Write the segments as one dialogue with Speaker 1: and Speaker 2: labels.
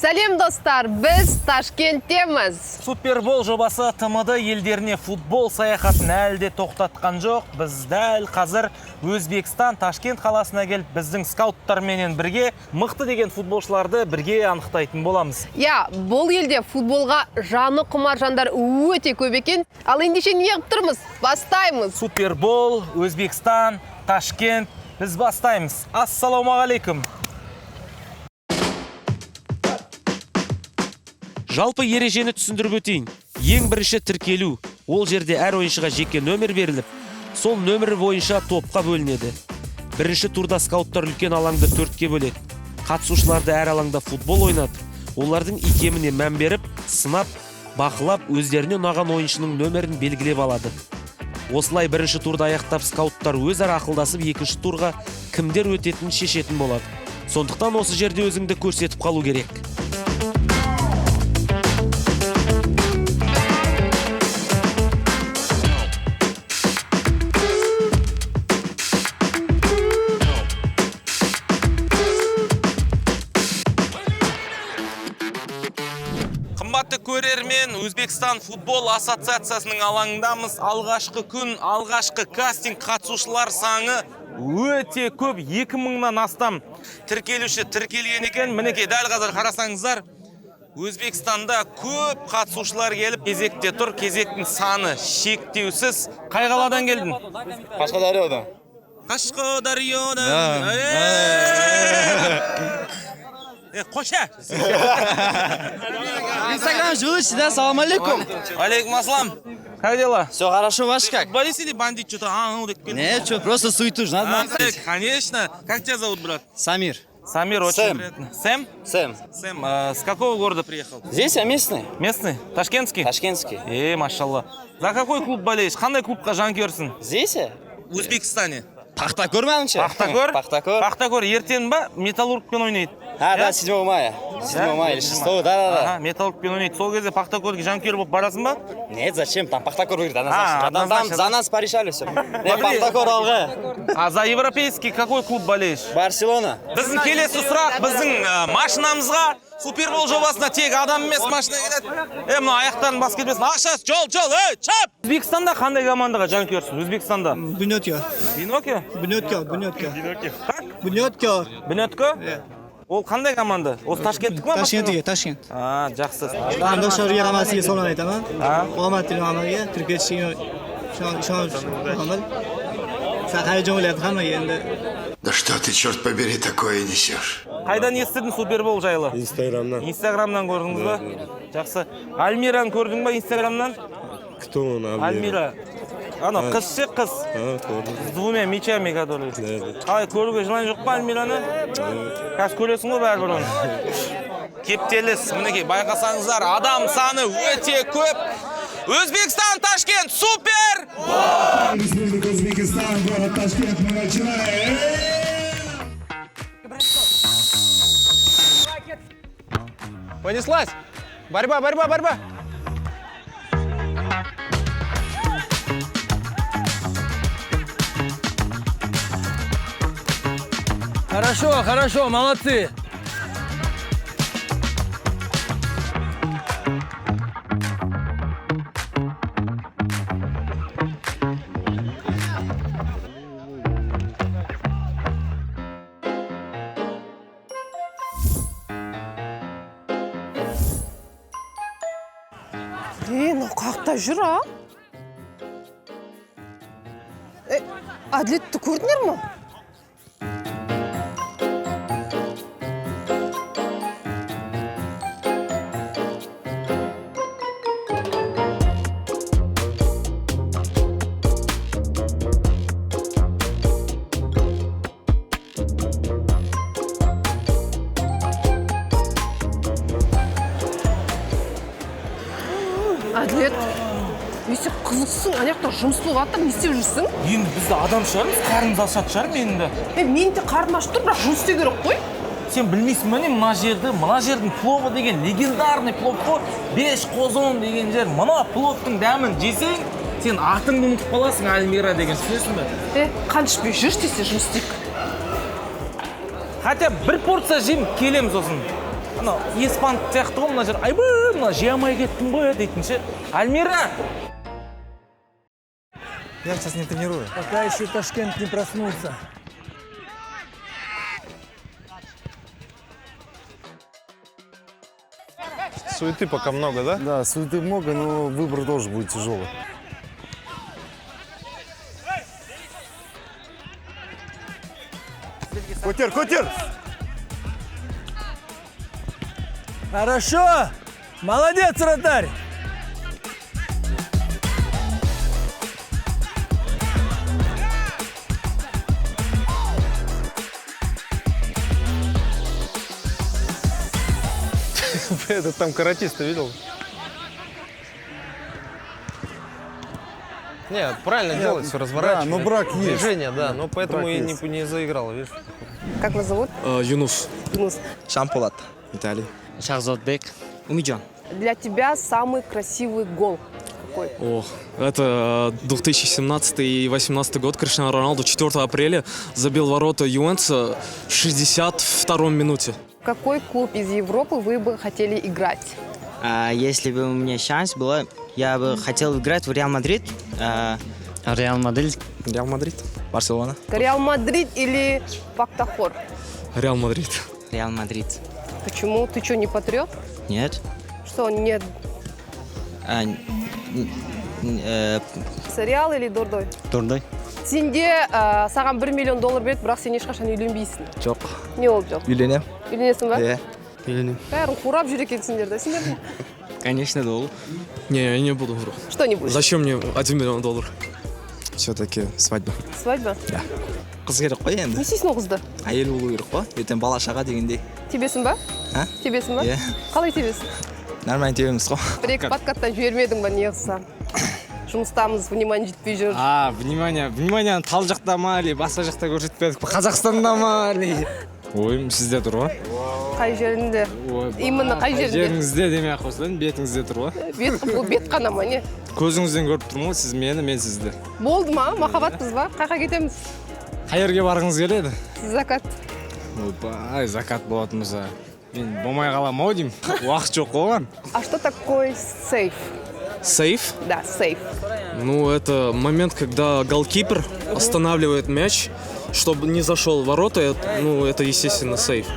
Speaker 1: Сәлем достар, біз Ташкенттеміз.
Speaker 2: Супербол жобасы ТМД елдеріне футбол саяхатын әлде тоқтатқан жоқ. Біз дәл қазір Өзбекстан Ташкент қаласына келіп, біздің скауттарменен бірге мықты деген футболшыларды бірге анықтайтын боламыз.
Speaker 1: Я, бұл елде футболға жаны құмар жандар өте көп екен. Ал ендеше не қылып тұрмыз? Бастаймыз.
Speaker 2: Супербол, Өзбекстан, Ташкент. Біз бастаймыз. Ассалаумағалейкум. Жалпы ережені түсіндіріп өтейін. Ең бірінші тіркелу. Ол жерде әр ойыншыға жеке нөмір беріліп, сол нөмір бойынша топқа бөлінеді. Бірінші турда скауттар үлкен алаңды 4-ке бөледі. Қатысушыларды әр алаңда футбол ойнады. Олардың икеміне мән беріп, сынап, бақылап, өздеріне ұнаған ойыншының нөмірін белгілеп алады. Осылай бірінші турда аяқтап скауттар өзара ақылдасып, екінші турға кімдер өтетінін шешетін болады. Сондықтан осы жерде өзіңді көрсетіп қалу керек. Қымбатты көрермен, Өзбекстан футбол ассоциациясының алаңындамыз. Алғашқы күн, алғашқы кастинг қатысушылар саны өте көп, 2000-нан астам тіркелуші тіркелген екен. Мінекей, дәл қазір қарасаңыздар, Өзбекстанда көп қатысушылар келіп, кезекте тұр. Кезектің саны шектеусіз. Қай қаладан келдің?
Speaker 3: Қашқадариядан.
Speaker 2: Қашқадариядан. Қоша!
Speaker 3: Инстаграм жилыч, да, салам алейкум.
Speaker 2: Алейкум аслам. Как дела?
Speaker 3: Все хорошо, ваш как?
Speaker 2: Борис или бандит что-то?
Speaker 3: Нет, что, просто суетуешь, надо.
Speaker 2: Конечно. Как тебя зовут, брат?
Speaker 3: Самир.
Speaker 2: Самир, очень
Speaker 3: Сэм.
Speaker 2: приятно. Сэм?
Speaker 3: Сэм.
Speaker 2: Сэм, с какого города приехал?
Speaker 3: Здесь я местный.
Speaker 2: Местный? Ташкентский?
Speaker 3: Ташкентский.
Speaker 2: Машалла. За какой клуб болеешь? Қандай клубқа жанкүйерсің?
Speaker 3: Здесь я?
Speaker 2: В Өзбекстане.
Speaker 3: Пахтакор мәнше.
Speaker 2: Пахтакор?
Speaker 3: Пахтакор.
Speaker 2: Пахтакор ертең ба? Металлургпен ойнайды.
Speaker 3: Да, 7 мая. 7 мая или 6, да.
Speaker 2: Металлургпен ойнайды. Сол кезде Пахтакорге жанкүйер болып барасың ба?
Speaker 3: Нет, зачем? Там Пахтакор выиграет, однозначно.
Speaker 2: однозначно.
Speaker 3: Там за нас порешали все. Не, Пахтакор алға.
Speaker 2: А за европейский какой клуб болеешь?
Speaker 3: Барселона.
Speaker 2: Біздің келесі сұрақ, біздің машинамызға Супербол жобасына тек адам емес машина келеді. Мына аяқтарын бас кетпесін. Ақшасы, жол, чап! Өзбекстанда қандай командаға жанкүйерсің? Өзбекстанда?
Speaker 4: Бунетка.
Speaker 2: Бинокио?
Speaker 4: Бунетка.
Speaker 2: Бинетко? Ол қандай команда? Ол Ташкенттік ма?
Speaker 4: Ташкент.
Speaker 2: Жақсы.
Speaker 4: Андошlarga ramasiga salom aytaman. Omad tilayman hammaga. Turkiya ishonib. Hayajon bo'lyapti hammaga endi.
Speaker 5: Да что ты, черт побери, такое несешь?
Speaker 2: Қайдан естідің Супербол жайлы? Инстаграмнан көрдіңіз ба? Жақсы. Альмираны көрдің ба Инстаграмнан?
Speaker 6: Кто он,
Speaker 2: Альмира. Ана, қыз ше, қыз. С двумя мечами, которые. Ай, көруге жылан жоқ па Альмираны? Қазір көресің ғой бәрібір оны. Кептеліс, мінекей, байқасаңыздар, адам саны өте көп. Өзбекстан, Ташкент, супер!
Speaker 7: Республика Узбекистан, город Ташкент, мы начинаем!
Speaker 3: Понеслась. Борьба.
Speaker 4: Хорошо, молодцы.
Speaker 1: Мынау қақта жүр, а? Әділетті көрдіңдер ме? Әділет, несе қызықсың, анаяқта жұмыс болып аттыр, не істеп жүрсің?
Speaker 2: Енді бізді адам шығармыз, қарнымыз ашады шығар менің де.
Speaker 1: Мен де қарным ашып тұр, бірақ жұмыс істеу керек қой.
Speaker 2: Сен білмейсің бе, мына жердің пловы деген легендарный плов қой. 5 қозон деген жер. Мына пловтың дәмін жесең, сен атыңды ұмытып қаласың, Альмира деген, түсінесің бе?
Speaker 1: Қаншпай жүрші десе жұмыс істейік.
Speaker 2: Хотя бір порция жеймін, келеміз сосын.
Speaker 6: Ана испан сияқты ғой мына жер. Айбай, мына жей алмай кеттім ғой дейтінші. Альмира!
Speaker 8: Я сейчас не тренирую.
Speaker 9: Пока еще Ташкент не проснулся.
Speaker 8: Суеты пока много, да?
Speaker 10: Да, суеты много, но выбор тоже будет тяжелый.
Speaker 8: Котер, котер!
Speaker 9: Хорошо! Молодец, вратарь!
Speaker 8: Это там каратиста видел? Нет, правильно делать, все разворачивать.
Speaker 10: Да, но брак есть.
Speaker 8: Движение, да, но поэтому
Speaker 10: Брак
Speaker 8: и
Speaker 10: есть.
Speaker 8: не заиграл, видишь?
Speaker 1: Как вас зовут?
Speaker 10: Юнус.
Speaker 1: Юнус.
Speaker 8: Шампулат. Виталий.
Speaker 6: Шахзодбек.
Speaker 8: Умиджан.
Speaker 1: Для тебя самый красивый гол какой?
Speaker 11: О, это 2017 и 2018 год. Криштиану Роналду 4 апреля забил ворота Ювентуса в 62-м минуте.
Speaker 1: В какой клуб из Европы вы бы хотели играть?
Speaker 12: Если бы у меня шанс был, я бы хотел играть в Реал Мадрид.
Speaker 6: Реал Мадрид.
Speaker 8: Реал Мадрид. Барселона.
Speaker 1: Реал Мадрид или Пактахор?
Speaker 11: Реал Мадрид.
Speaker 12: Реал Мадрид.
Speaker 1: Почему? Ты что, не патриот?
Speaker 12: Нет.
Speaker 1: Что, нет? Реал или Дордой?
Speaker 12: Дордой.
Speaker 1: Сенде саған 1 миллион доллар береді, бірақ сен ешқашан үйленбейсің.
Speaker 8: Жоқ.
Speaker 1: Не болып жоқ?
Speaker 8: Үйленем.
Speaker 1: Үйленесің ба?
Speaker 8: Иә. Үйленем.
Speaker 1: Бәрін қурап жүр екенсіңдер да, сендер?
Speaker 12: Конечно, долг.
Speaker 11: Не, я не буду, бро.
Speaker 1: Что не будешь?
Speaker 11: Зачем мне 1 миллион долларов?
Speaker 8: Все-таки свадьба.
Speaker 1: Свадьба?
Speaker 8: Да. Қыз керек қой енді.
Speaker 1: Не істейсің ол қызды?
Speaker 8: Әйел болу керек қой. Ертең бала шаға дегендей.
Speaker 1: Тебесің ба? Тебесің ба?
Speaker 8: Иә.
Speaker 1: Қалай тебесің?
Speaker 8: Нормально тебеміз ғой.
Speaker 1: Бір-екі подкасттан жібермедің ба, не қылсам? Жұмыстамыз, внимание жетпей жүр.
Speaker 8: Внимание тал жақта ма, или басқа жақта көрсетпедік пе? Қазақстанда ма, или? Ойым сізде тұр ғой.
Speaker 1: Қай жерінде? Именно қай жерінде?
Speaker 8: Жеріңізде демей ақ қойсын, бетіңізде тұр ғой.
Speaker 1: Бұл бет қана ма, не?
Speaker 8: Көзіңізден көріп тұрмын ғой, сіз мені, мен сізді.
Speaker 1: Болды ма? Махаббатпыз ба? Қайқа кетеміз?
Speaker 8: Қай жерге барғыңыз келеді?
Speaker 1: Закат.
Speaker 8: Ойбай, закат болатын болса. Мен болмай қалам ау деймін. Уақыт жоқ қойған.
Speaker 1: А что такое сейф?
Speaker 11: Сейф?
Speaker 1: Да, сейф.
Speaker 11: Ну, это момент, когда голкипер останавливает мяч, чтобы не зашел в ворота. Ну, это, естественно, сейф.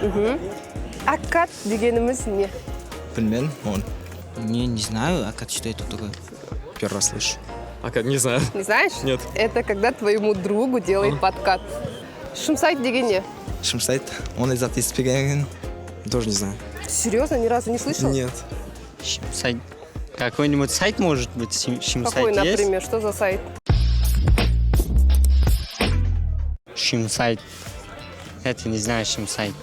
Speaker 1: Аккат дегеніміз не?
Speaker 8: Білмедім, он.
Speaker 12: Не знаю, а как что это такое?
Speaker 8: Первый раз слышу.
Speaker 11: Не знаю.
Speaker 1: Не знаешь?
Speaker 11: Нет.
Speaker 1: Это когда твоему другу делает подкат. Шумсайт деген не?
Speaker 8: Шымсайт, он из естіпеген. Тоже не знаю.
Speaker 1: Серьезно, ни разу не слышал?
Speaker 8: Нет.
Speaker 6: Сайт. Какой-нибудь сайт может быть?
Speaker 1: Какой, например? Что за сайт?
Speaker 6: Шимсайт. Это не знаю, Шимсайт.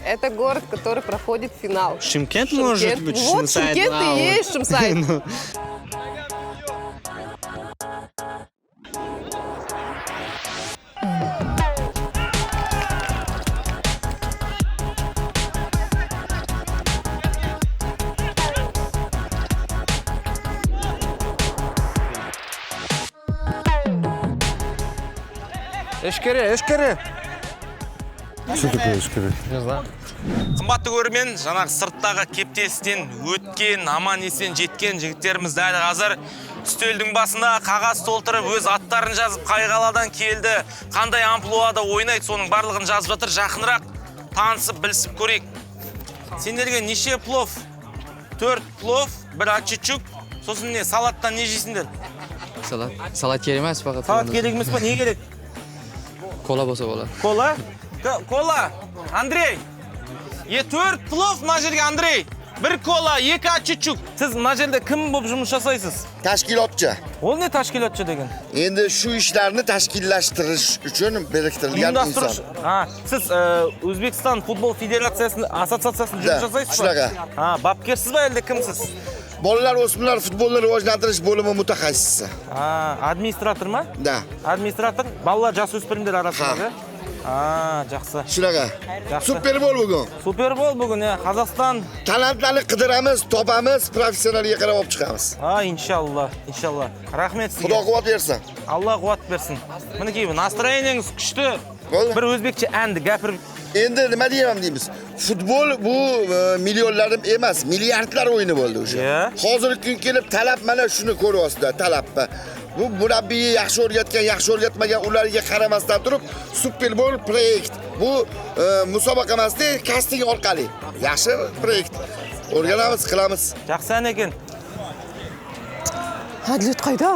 Speaker 1: Это город, который проходит финал.
Speaker 6: Шымкент может быть,
Speaker 1: Вот
Speaker 6: Шимсайт.
Speaker 1: Шымкент и есть Шимсайт.
Speaker 8: Эшкере.
Speaker 10: Что такое эшкере?
Speaker 8: Не знаю.
Speaker 2: Қымбатты көрермен, жаңағы сырттағы кептелістен өткен, аман есен жеткен жігіттеріміз дәл қазір үстелдің басында қағаз толтырып, өз аттарын жазып, қай қаладан келді, қандай амплуада ойнайды, соның барлығын жазып жатыр. Жақынырақ танысып, білісіп көрейік. Сендерге неше плов? 4 плов, 1 ачичук, сосын не, салаттан не жейсіңдер?
Speaker 3: Салат керек емес фақат.
Speaker 2: Салат керек емес па? Не керек?
Speaker 3: Кола болса болады.
Speaker 2: Кола? Кола. Андрей. 4 плов мына жерге, Андрей. 1 кола, 2 ачичук. Сіз мына жерде кім болып жұмыс жасайсыз?
Speaker 13: Tashkilotchi.
Speaker 2: Ол не tashkilotchi деген?
Speaker 13: Endi shu ishlarni tashkillashtirish uchun biriktirilgan inson.
Speaker 2: Siz O'zbekiston futbol federatsiyasының assotsiatsiyasida жұмыс жасайсыз ба?
Speaker 13: Shunaqa.
Speaker 2: Bapkersiz ba, elda kimsiz?
Speaker 13: Bolalar o'smirlar futbolni rivojlantirish bo'limi mutaxassisi.
Speaker 2: Administratormi?
Speaker 13: Da.
Speaker 2: Administrator bolalar жасөспірімдер арасындағы. Жақсы.
Speaker 13: Shunaqa. Super Bowl bugun.
Speaker 2: Super Bowl bugun, Qozog'iston.
Speaker 13: Talantlarni qidiramiz, topamiz, professionalga qarab olib chiqamiz.
Speaker 2: Inshaalloh. Rahmat sizga.
Speaker 13: Xudo quvvat bersin.
Speaker 2: Alloh quvvat bersin. Mineki, настроениеңіз күшті. Bir o'zbekcha әнді gapirib
Speaker 13: Endi nima deyman deymiz? Futbol bu millionlarim emas, milliardlar o'yini bo'ldi o'sha. Hozirgi kun kelib talab mana shuni ko'ryapsizlar, talabni. Bu murabbiy yaxshi o'rgatgan, yaxshi o'rgatmagan ularga qaramasdan turib Super Bowl proyekt. Bu musobaqa emasda, kasting orqali. Yaxshi proyekt. O'rganamiz, qilamiz.
Speaker 6: Yaxshi ekan.
Speaker 1: Adlet qayda?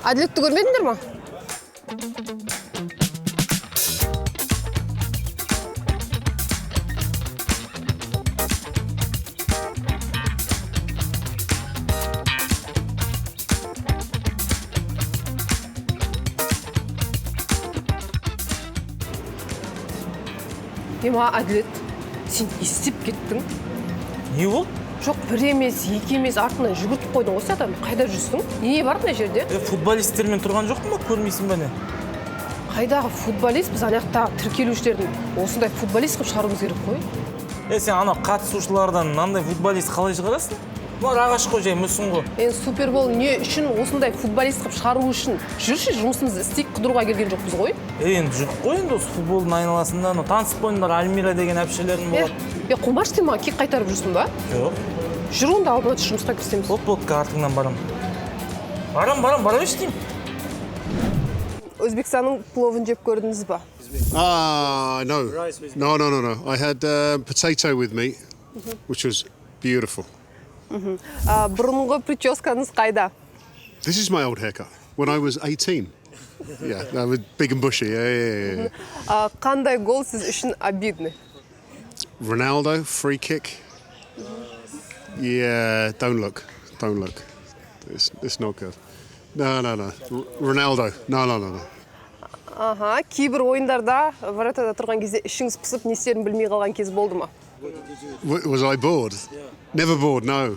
Speaker 1: Adletni ko'rmedinglarmi? Ема Адлет, сен естіп кеттің.
Speaker 6: Не болды?
Speaker 1: Жоқ, бір емес, екі емес, артынан жүгіртіп қойдың осы адам. Қайда жүрсің? Не бар мына жерде?
Speaker 6: Футболисттермен тұрған жоқпын ба? Көрмейсің бе не?
Speaker 1: Қайдағы футболист? Біз аяқта тіркелушілердің осындай футболист қылып шығаруымыз керек қой.
Speaker 6: Сен ана қатысушылардан мынандай футболист қалай шығарасың? Бұлар ағаш қой жай мүсін ғой.
Speaker 1: Супербол не үшін осындай футболист қылып шығару үшін жүрші жұмысымызды істейік қыдыруға келген жоқпыз ғой?
Speaker 6: Енді жүріп қой енді осы футболдың айналасында танысып қойыңдар, Альмира деген әпшелерің болады.
Speaker 1: Қумаш сен маған кек қайтарып жүрсің ба?
Speaker 6: Жоқ.
Speaker 1: Жүр онда алдыма түс жұмысқа кірісеміз.
Speaker 6: Болды, картыңнан барам. Бара бершеймін.
Speaker 1: Өзбекстанның пловын жеп көрдіңіз ба?
Speaker 10: No. I had potato with me, which was beautiful.
Speaker 1: Бұрынғы прическаңыз қайда?
Speaker 10: This is my old haircut when I was 18. Yeah, that was big and bushy. Yeah.
Speaker 1: Қандай гол сіз үшін обидный?
Speaker 10: Ronaldo, free kick. Yeah, don't look. It's not good. No. Ronaldo. No.
Speaker 1: Кейбір ойындарда воротада тұрған кезде ішіңіз пысып, не істерін білмей қалған кез болды ма?
Speaker 10: Was I bored? Never bored, no.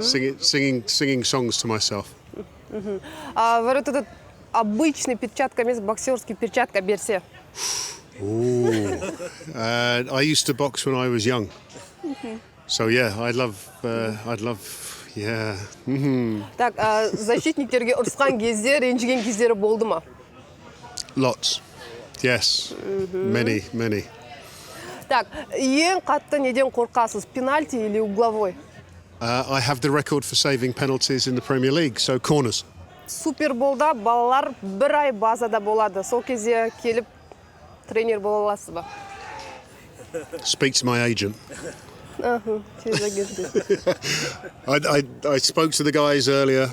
Speaker 10: Singing songs to myself.
Speaker 1: Воротада обычный перчатка емес, боксерский перчатка берсе?
Speaker 10: I used to box when I was young. So yeah, I'd love, yeah.
Speaker 1: Так, защитниктерге ұрысқан кезде, ренжіген кездері болды ма?
Speaker 10: Lots. Yes. Many.
Speaker 1: Так, ең қатты неден қорқасыз, пенальти или угловой?
Speaker 10: I have the record for saving penalties in the Premier League, so corners.
Speaker 1: Суперболда балалар бір ай базада болады. Сол кезде келіп тренер бола аласыз ба?
Speaker 10: Speak to my agent.
Speaker 1: Через агентты.
Speaker 10: I spoke to the guys earlier.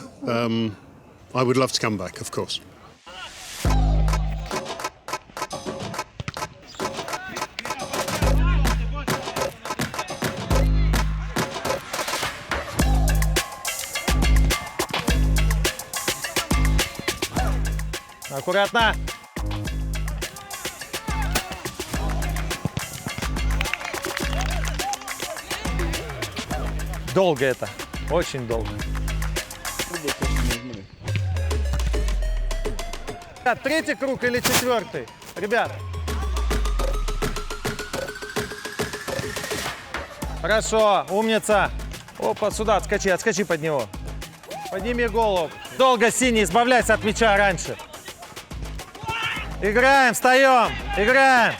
Speaker 10: I would love to come back, of course.
Speaker 9: Аккуратно. Долго это. Очень долго. Третий круг или четвертый? Ребят. Хорошо, умница. Опа, сюда, отскочи под него. Подними голову. Долго, синий, избавляйся от мяча раньше. Играем, встаем, играем.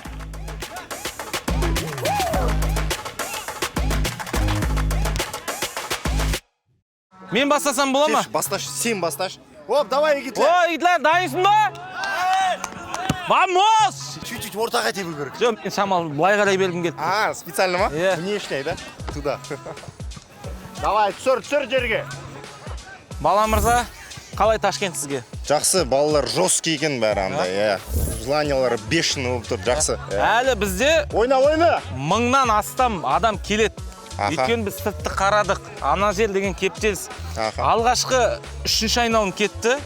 Speaker 6: Мен бастасам бола ма?
Speaker 13: Басташ, сен басташ. Оп, давай, Егитлер.
Speaker 6: Ой, Егитлер, дайынсың ба? Vamos!
Speaker 13: Чуть-чуть ортаға тебу керек.
Speaker 6: Жоқ, мен шамал былай қарай бергім келді.
Speaker 13: Специально ма? Внешний, да? Туда. Давай, түсір жерге.
Speaker 6: Бала мырза, қалай Ташкент сізге?
Speaker 13: Жақсы, балалар жесткий екен бәрі андай, желаниялары бешеный болып тұр, жақсы.
Speaker 6: Әлі бізде
Speaker 13: ойна.
Speaker 6: 1000-нан астам адам келеді. Өйткені біз тіпті қарадық. Ана жел деген кептеліс. Алғашқы 3-ші айналым кетті.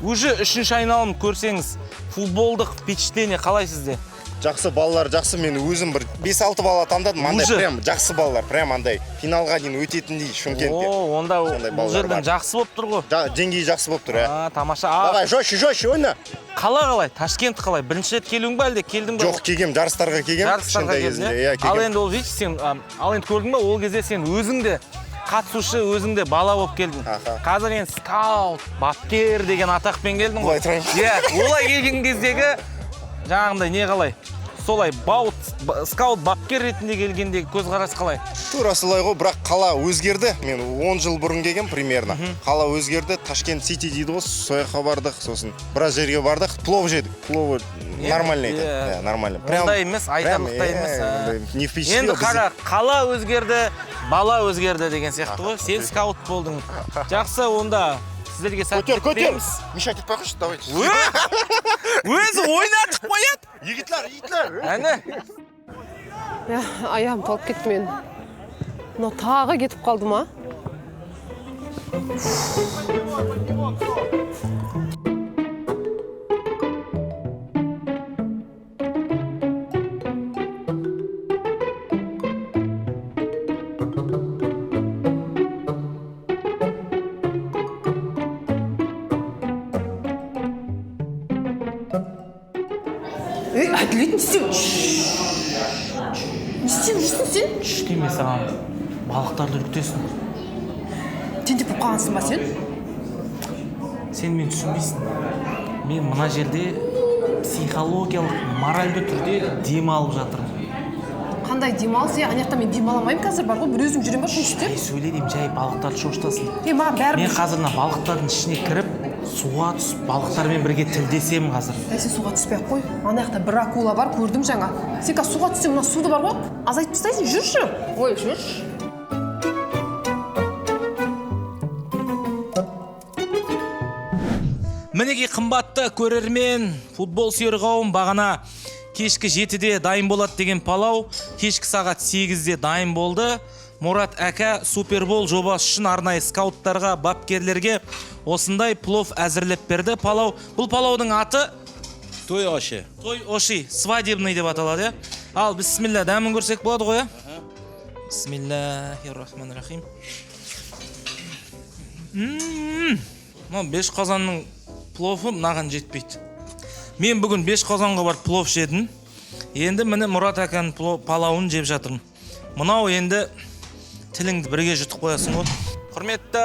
Speaker 6: Уже 3-ші айналым көрсеңіз, футболдық впечатление қалай сізде?
Speaker 13: Жақсы, балалар жақсы, мен өзім бір 5-6 бала таңдадым, андай прям жақсы балалар, прям андай финалға дейін өтетіндей Шымкентте.
Speaker 6: Онда бұл жерден жақсы болып тұр ғой.
Speaker 13: Деңгейі жақсы болып тұр,
Speaker 6: тамаша.
Speaker 13: Давай, жестче, ойна.
Speaker 6: Қалай? Ташкент қалай? Бірінші рет келуің ба әлде келдің ба?
Speaker 13: Жоқ, келгем, жарыстарға келгем.
Speaker 6: Ал енді ол видишь, сен ал енді көрдің ба, ол кезде сен өзің де қатысушы, өзің де бала болып келдің. Қазір енді скаут, бапкер деген атақпен келдің ғой.
Speaker 13: Олай тұрайын.
Speaker 6: Олай келген кездегі жаңағындай не қалай? Солай скаут бапкер ретінде келгендегі көзқарас қалай?
Speaker 14: Тура солай ғой, бірақ қала өзгерді. Мен 10 жыл бұрын келгем примерно. Қала өзгерді. Ташкент Сити дейді ғой, сояққа бардық, сосын біраз жерге бардық. Плов жедік. Плов нормальный еді. Нормально.
Speaker 6: Ондай емес, айтарлықтай емес.
Speaker 14: Не впечатлило.
Speaker 6: Енді қара, қала өзгерді, бала өзгерді деген сияқты ғой. Сен скаут болдың. Жақсы, онда сіздерге сәттілік тілейміз.
Speaker 14: Мешать етпей қойшы, давайте.
Speaker 6: Өзі ойнатып қояды.
Speaker 14: Егітлер.
Speaker 6: Әне.
Speaker 1: Аяғым талып кетті мен. Мынау тағы кетіп қалды ма? Әділет, не істеп сен?
Speaker 6: Деме саған, балықтарды үркітесің.
Speaker 1: Тентек болып қалғансың ба сен?
Speaker 6: Сен мен түсінбейсің. Мен мына жерде психологиялық, моральды түрде демалып жатырмын.
Speaker 1: Қандай демалыс? Анаяқта мен демаламаймын қазір, бар ғой, бір өзім жүрем бар, жұмыс істеп.
Speaker 6: Сөйледім, жай балықтарды шошытасың.
Speaker 1: Маған бәрібір.
Speaker 6: Мен қазір балықтардың ішіне кіріп, суға түсіп, балықтармен бірге тілдесем қазір.
Speaker 1: Сен суға түспей-ақ қой. Анаяқта бір акула бар, көрдім жаңа. Сен қазір суға түссең, мына суды бар ғой, азайтып тастайсың, жүрші. Ой, жүрші.
Speaker 6: Мінеге қымбатты көрермен, футбол сүйер қауым, бағана кешкі 7-де дайын болады деген палау, кешкі сағат 8-де дайын болды. Мұрат әка Супербол жобасы үшін арнайы скауттарға, бапкерлерге осындай плов әзірлеп берді. Палау, бұл палаудың аты
Speaker 3: Той оши.
Speaker 6: Той оши, свадебный деп аталады. Ал, бисмилля, дәмін көрсек болады ғой. Бисмиллахиррахманиррахим. Мына 5 қазанның пловы мынаған жетпейді. Мен бүгін 5 қазанға барып плов жедім. Енді міне Мұрат әканың палауын жеп жатырмын. Мынау енді тіліңді бірге жұтып қоясың ғой. Құрметті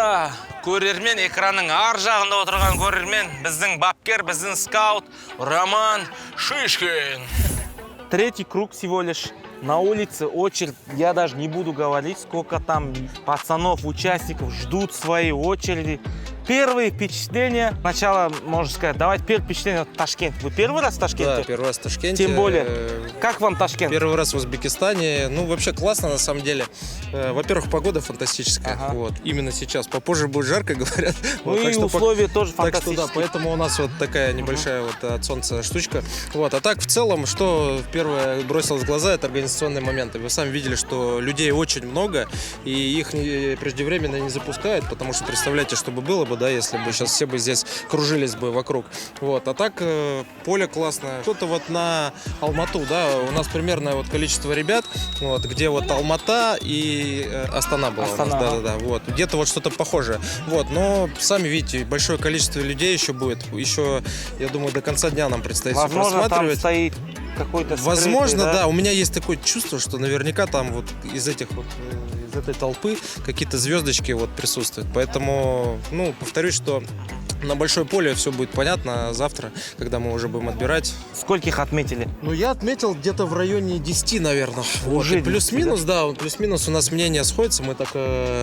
Speaker 6: көрермен, экранның ар жағында отырған көрермен, біздің бапкер, біздің скаут Роман Шишкин. Третий круг всего лишь. На улице очередь, я даже не буду говорить, сколько там пацанов, участников ждут своей очереди. Первые впечатления, сначала, можно сказать, давайте первое впечатление от Ташкента. Вы первый раз в Ташкенте?
Speaker 8: Да, первый раз в Ташкенте.
Speaker 6: Тем более. Как вам Ташкент?
Speaker 8: Первый раз в Узбекистане. Ну, вообще классно, на самом деле. Во-первых, погода фантастическая. Вот. Именно сейчас. Попозже будет жарко, говорят.
Speaker 6: Ну
Speaker 8: вот,
Speaker 6: и
Speaker 8: что
Speaker 6: условия тоже
Speaker 8: так
Speaker 6: фантастические.
Speaker 8: что да, поэтому у нас вот такая небольшая вот от солнца штучка. Вот. А так, в целом, что первое бросилось в глаза, это организационные моменты. Вы сами видели, что людей очень много, и их преждевременно не запускают, потому что представляете, что бы было бы, да, если бы сейчас все бы здесь кружились бы вокруг. Вот. А так поле классное. Что-то вот на Алмату, да, у нас примерное вот количество ребят, вот, где вот Алмата и Астана была. Да. Вот. Где-то вот что-то похожее. Вот. Но сами видите, большое количество людей еще будет. Еще, я думаю, до конца дня нам предстоит все просматривать.
Speaker 6: Возможно, там стоит какой-то скрытый,
Speaker 8: возможно, да. У меня есть такое чувство, что наверняка там вот из этих вот из этой толпы какие-то звездочки вот присутствуют. Поэтому, ну, повторюсь, что на большое поле все будет понятно завтра, когда мы уже будем отбирать.
Speaker 6: Скольких отметили?
Speaker 8: Ну, я отметил где-то в районе 10, наверное.
Speaker 6: Уже
Speaker 8: вот. Плюс-минус, да, плюс-минус у нас мнения сходятся, мы так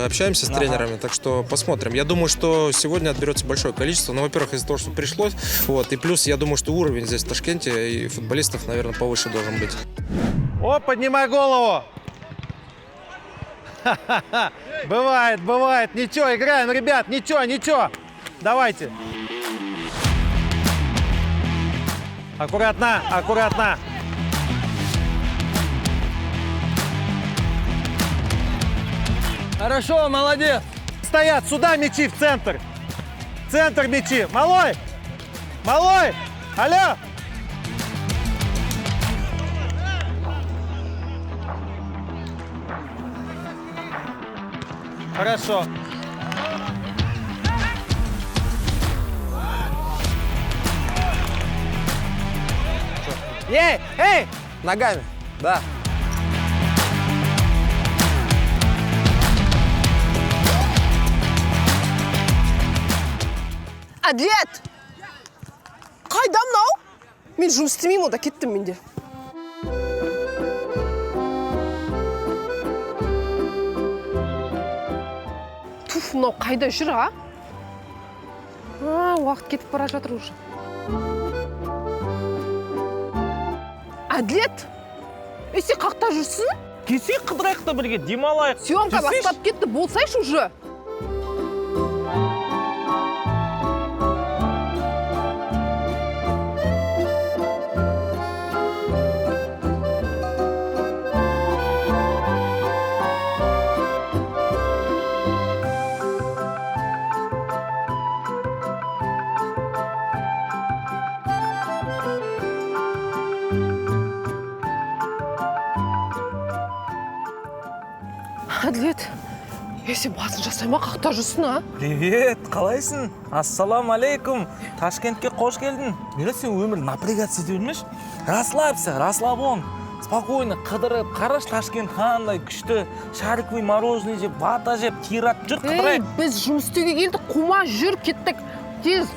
Speaker 8: общаемся с тренерами, так что посмотрим. Я думаю, что сегодня отберется большое количество. Ну, во-первых, из-за того, что пришлось, вот, и плюс, я думаю, что уровень здесь в Ташкенте и футболистов, наверное, повыше должен быть.
Speaker 9: О, поднимай голову! Бывает, бывает. Ничего, играем, ребят, ничего. Давайте. Аккуратно. Хорошо, молодец. Стоят сюда мячи в центр. Центр мячи. Малой, алло. Хорошо. Эй!
Speaker 8: Ногами, да.
Speaker 1: Әділет! Қайда мынау? Мен жұмыс істемеймін, ода кеттім менде. Туф, мынау қайда жүр, а? Уақыт кетіп бара жатыр уже. Әділет? Сен қақта жүрсің?
Speaker 6: Келсек қыдырайық та бірге демалайық.
Speaker 1: Съемка бастап кетті, болсайшы уже. Әділет, сен басын жасайма, қақта жүрсің, а?
Speaker 6: Привет, қалайсың? Ассаламу алейкум. Ташкентке қош келдің. Мені сен өмір напрягаться ете білмеш? Расслабься, расслабон. Спокойно қыдырып, қараш Ташкент қандай күшті. Шариковый мороженое жеп, вата жеп, тиратып жүр, қыдырайық.
Speaker 1: Біз жұмыс істеуге келдік, қума жүр, кеттік. Тез.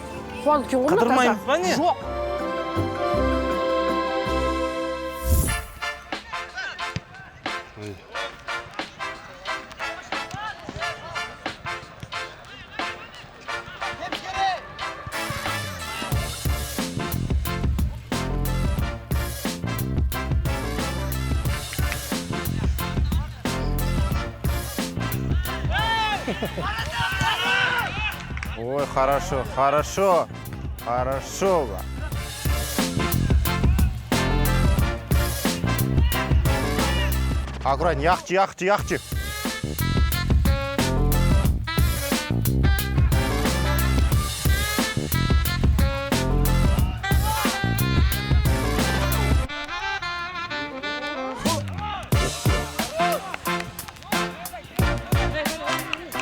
Speaker 6: Қыдырмаймыз ба не?
Speaker 1: Жоқ.
Speaker 9: Ой, хорошо, хорошо. Хорошо.
Speaker 14: Аккуратно, яхчи.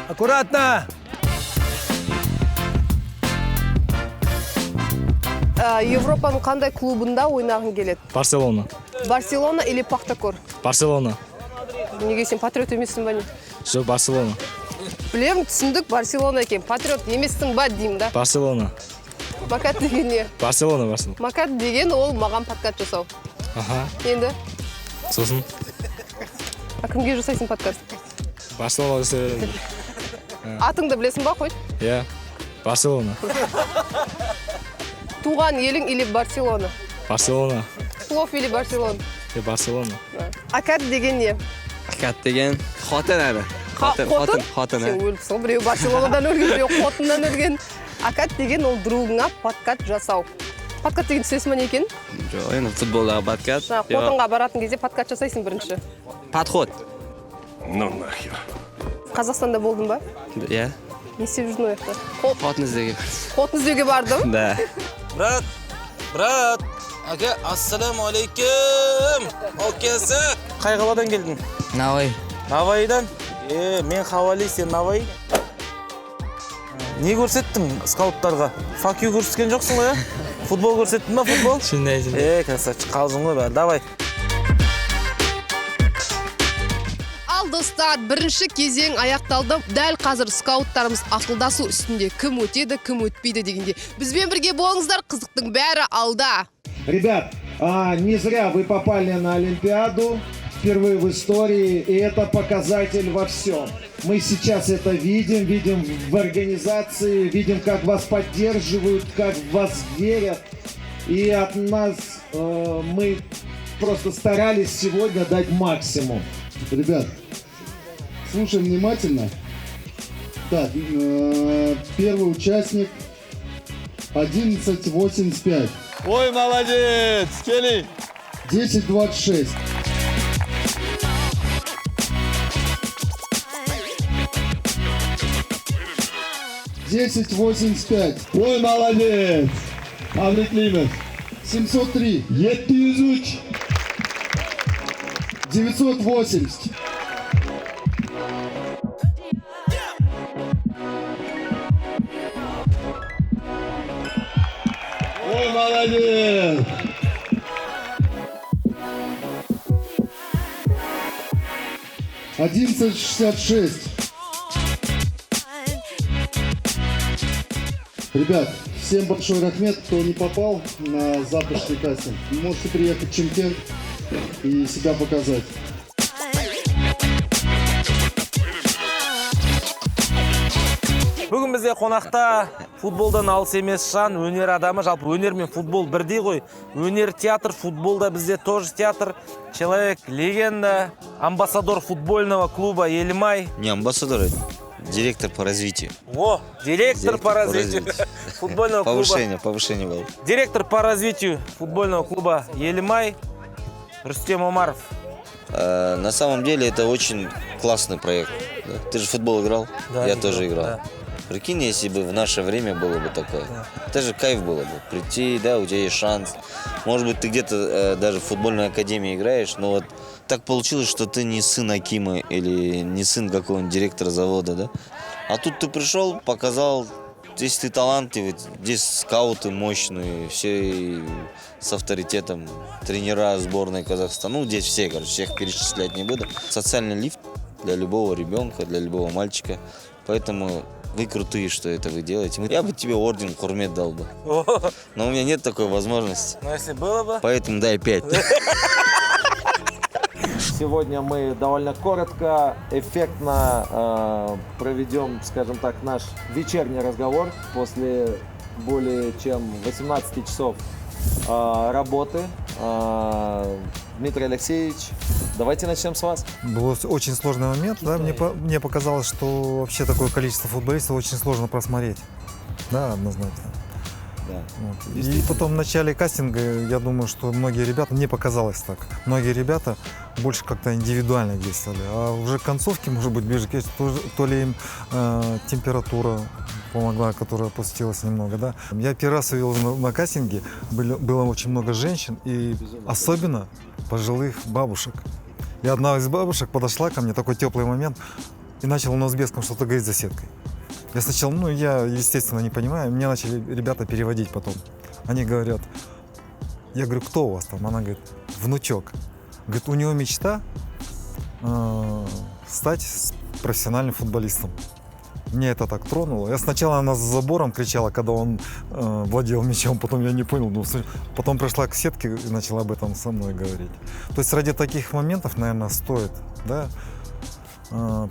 Speaker 9: Аккуратно.
Speaker 1: Европаның қандай клубында ойнағың келеді?
Speaker 11: Барселона.
Speaker 1: Барселона или Пахтакор?
Speaker 11: Барселона.
Speaker 1: Неге сен патриот емессің ба не?
Speaker 11: Жоқ, Барселона.
Speaker 1: Білем, түсіндік, Барселона екен. Патриот емессің ба деймін да?
Speaker 11: Барселона.
Speaker 1: Макат деген не?
Speaker 11: Барселона.
Speaker 1: Макат деген ол маған подкаст жасау.
Speaker 11: Аха.
Speaker 1: Енді?
Speaker 11: Сосын?
Speaker 1: Кімге жасайсың подкаст?
Speaker 11: Барселона жасай.
Speaker 1: Атыңды білесің ба, қой?
Speaker 11: Иә, Барселона.
Speaker 1: Туған елің или Барселона?
Speaker 11: Барселона.
Speaker 1: Плов или Барселона?
Speaker 11: Барселона.
Speaker 1: Акат деген не?
Speaker 3: Акат деген xotin әрі. Xotin.
Speaker 1: Сен өліпсің, біреу Барселонадан өлген, біреу Хотыннан өлген. Акат деген ол другыңа подкаст жасау. Подкаст деген түсесің ма не екен?
Speaker 3: Жоқ, енді футболдағы подкаст.
Speaker 1: Хотынға баратын кезде подкаст жасайсың бірінші.
Speaker 3: Подход.
Speaker 5: Ну нахер.
Speaker 1: Қазақстанда болдың ба?
Speaker 3: Иә.
Speaker 1: Не істеп жүрдің ол жақта?
Speaker 3: Хотын іздеуге.
Speaker 1: Хотын іздеуге бардым?
Speaker 3: Да.
Speaker 6: Брат, ака, ассаламу алейкум. Окесі. Қай қаладан келдің?
Speaker 3: Навай.
Speaker 6: Навайдан? Мен Хавали, сен Навай. Не көрсеттің скауттарға? Факю көрсеткен жоқсың ғой, ә? Футбол көрсеттің ба, футбол?
Speaker 3: Шындайсың.
Speaker 6: Красавчик, қалжың ғой бәрі, давай.
Speaker 1: Ал достар, бірінші кезең аяқталды. Дәл қазір скауттарымыз ақылдасу үстінде кім өтеді, кім өтпейді дегенде. Бізбен бірге болыңыздар, қызықтың бәрі алда.
Speaker 7: Ребят, не зря вы попали на Олимпиаду впервые в истории, и это показатель во всем. Мы сейчас это видим в организации, видим, как вас поддерживают, как в вас верят. И от нас мы просто старались сегодня дать максимум.
Speaker 15: Ребят, слушаем внимательно. Так, первый участник 11.85.
Speaker 9: Ой, молодец, Келли.
Speaker 15: 10.26. Ой, молодец. Абриклимов. 703. 703. 980. Ой, молодец. 11.66. Ребят, Всем большой рахмет, кто не попал на завтрашний кастинг. Можете приехать в Чимкент и себя показать.
Speaker 6: Бүгін бізде қонақта футболдан алыс емес жан, өнер адамы, жалпы өнер мен футбол бірдей ғой. Өнер театр, футболда бізде тоже театр. Человек легенда, амбассадор футбольного клуба Елімай.
Speaker 16: Не амбассадор, это директор по развитию.
Speaker 6: О, директор по развитию футбольного клуба.
Speaker 16: Повышение было.
Speaker 6: Директор по развитию футбольного клуба Елімай Рустем Омаров.
Speaker 16: На самом деле это очень классный проект. Да? Ты же в футбол играл?
Speaker 6: Да,
Speaker 16: я тоже играл.
Speaker 6: Да.
Speaker 16: Прикинь, если бы в наше время было бы такое. Да. Это же кайф было бы. Прийти, да, у тебя есть шанс. Может быть, ты где-то даже в футбольной академии играешь, но вот так получилось, что ты не сын Акима или не сын какого-нибудь директора завода, да? А тут ты пришел, показал, здесь ты талантливый, здесь скауты мощные, все с авторитетом, тренера сборной Казахстана. Ну, здесь все, короче, всех перечислять не буду. Социальный лифт для любого ребенка, для любого мальчика. Поэтому вы крутые, что это вы делаете. Я бы тебе орден Хурмет дал бы. Но у меня нет такой возможности.
Speaker 6: Но если было бы...
Speaker 16: Поэтому дай 5.
Speaker 9: Сегодня мы довольно коротко, эффектно проведем, скажем так, наш вечерний разговор после более чем 18 часов работы. Дмитрий Алексеевич, давайте начнем с вас.
Speaker 17: Был очень сложный момент. Да? Мне показалось, что вообще такое количество футболистов очень сложно просмотреть. Да, однозначно.
Speaker 16: Да.
Speaker 17: Вот. И потом в начале кастинга, я думаю, что многие ребята, мне показалось так, многие ребята больше как-то индивидуально действовали. А уже к концовке, может быть, ближе к то ли им температура помогла, которая опустилась немного. Да? Я первый раз увидел на кастинге, было очень много женщин и особенно пожилых бабушек. И одна из бабушек подошла ко мне, такой теплый момент, и начала на узбекском что-то говорить за сеткой. Я сначала, я, естественно, не понимаю, мне начали ребята переводить потом. Они говорят, я говорю, кто у вас там? Она говорит, внучок. Говорит, у него мечта стать профессиональным футболистом. Мне это так тронуло. Я сначала она за забором кричала, когда он владел мячом, потом я не понял. Потом пришла к сетке и начала об этом со мной говорить. То есть ради таких моментов, наверное, стоит, да,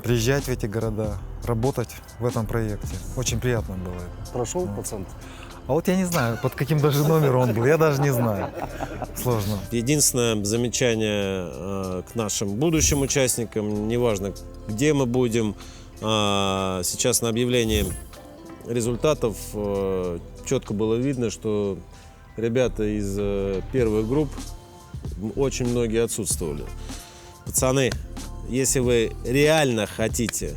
Speaker 17: приезжать в эти города, работать в этом проекте. Очень приятно было это.
Speaker 18: Прошел пациент?
Speaker 17: А вот я не знаю, под каким даже номером он был, я даже не знаю. Сложно.
Speaker 18: Единственное замечание к нашим будущим участникам, неважно, где мы будем, сейчас на объявлении результатов четко было видно, что ребята из первых групп очень многие отсутствовали. Пацаны, если вы реально хотите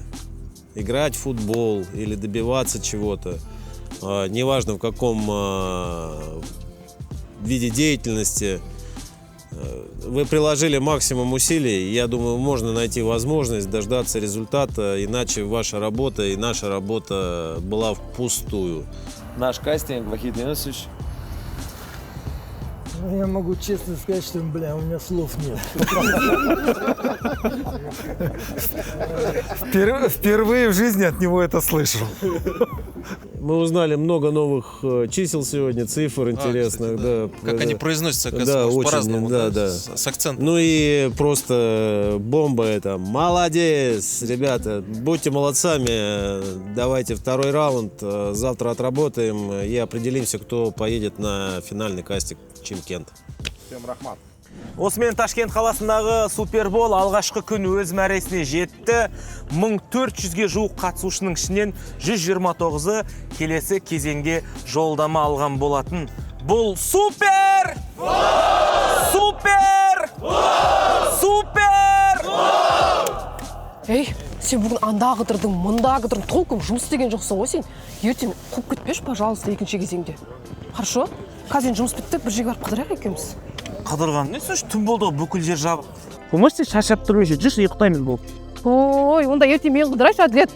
Speaker 18: играть в футбол или добиваться чего-то, неважно в каком виде деятельности, вы приложили максимум усилий, я думаю, можно найти возможность дождаться результата, иначе ваша работа и наша работа была впустую.
Speaker 9: Наш кастинг, Вахид Юнусович.
Speaker 19: Я могу честно сказать, что, у меня слов нет.
Speaker 17: Впервые в жизни от него это слышу.
Speaker 18: Мы узнали много новых чисел сегодня, цифр интересных.
Speaker 8: Кстати, да. Как они произносятся,
Speaker 18: да, очень,
Speaker 8: по-разному,
Speaker 18: да.
Speaker 8: С акцентом.
Speaker 18: Ну и просто бомба это. Молодец, ребята, будьте молодцами. Давайте второй раунд. Завтра отработаем и определимся, кто поедет на финальный кастинг Чимкент.
Speaker 9: Всем рахмат.
Speaker 6: Осымен Ташкент қаласындағы Супербол алғашқы күн өз мәресіне жетті. 1400-ге жуық қатысушының ішінен 129-ы келесі кезеңге жолдама алған болатын. Бұл супер! Супер! Супер!
Speaker 1: Ей, сен бүгін анда қыдырдың, мұнда қыдырдың, толком жұмыс істеген жоқсың ғой сен. Ертең қуып кетпеш, пожалуйста, екінші кезеңде. Хорошо? Қазір жұмыс бітті, бір жерге барып қыдырайық екеуміз.
Speaker 6: Қыдырған не сөз, түн болды, бүкіл жер жабық.
Speaker 20: Болмаса шаршап тұрмайшы, жүрші ұйықтаймыз бұл.
Speaker 1: Ой, онда ертең мен қыдырайшы, Әділет.